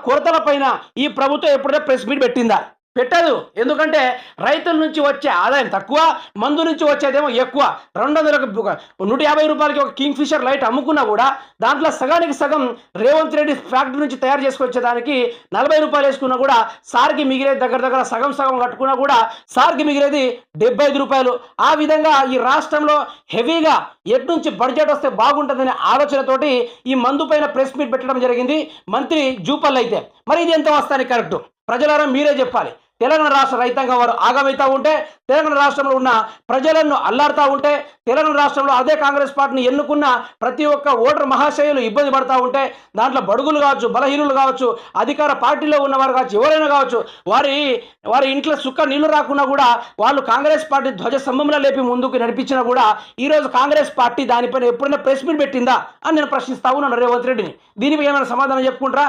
కొరతల పైన ఈ ప్రభుత్వం ఎప్పుడైనా ప్రెస్ మీట్ పెట్టిందా? పెట్టదు. ఎందుకంటే రైతుల నుంచి వచ్చే ఆదాయం తక్కువ, మందు నుంచి వచ్చేదేమో ఎక్కువ. 200కు 150 రూపాయలకి ఒక కింగ్ ఫిషర్ లైట్ అమ్ముకున్నా కూడా దాంట్లో సగానికి సగం రేవంత్ రెడ్డి ఫ్యాక్టరీ నుంచి తయారు చేసుకొచ్చేదానికి 40 రూపాయలు వేసుకున్నా కూడా సార్కి మిగిలేది దగ్గర దగ్గర సగం సగం కట్టుకున్నా కూడా సార్కి మిగిలేది 75 రూపాయలు. ఆ విధంగా ఈ రాష్ట్రంలో హెవీగా ఎటు నుంచి బడ్జెట్ వస్తే బాగుంటుందనే ఆలోచనతోటి ఈ మందు పైన ప్రెస్ మీట్ పెట్టడం జరిగింది మంత్రి జూపల్ అయితే. మరి ఇది ఎంత వస్తానికి కరెక్టు? ప్రజలారా మీరే చెప్పాలి. తెలంగాణ రాష్ట్ర రైతాంగం వారు ఆగమవుతూ ఉంటే, తెలంగాణ రాష్ట్రంలో ఉన్న ప్రజలను అల్లాడుతూ ఉంటే, తెలంగాణ రాష్ట్రంలో అదే కాంగ్రెస్ పార్టీని ఎన్నుకున్న ప్రతి ఒక్క ఓటర్ మహాశయులు ఇబ్బంది పడుతూ ఉంటే, దాంట్లో బడుగులు కావచ్చు, బలహీనులు కావచ్చు, అధికార పార్టీలో ఉన్నవారు కావచ్చు, ఎవరైనా కావచ్చు, వారి ఇంట్లో సుక్క నీళ్లు రాకున్నా కూడా వాళ్ళు కాంగ్రెస్ పార్టీ ధ్వజ స్తంభంలో లేపి ముందుకు నడిపించినా కూడా ఈరోజు కాంగ్రెస్ పార్టీ దానిపైన ఎప్పుడైనా ప్రెస్ మీట్ పెట్టిందా అని నేను ప్రశ్నిస్తా ఉన్నాను రేవంత్ రెడ్డిని. దీనిపై ఏమైనా సమాధానం చెప్పుకుంటారా?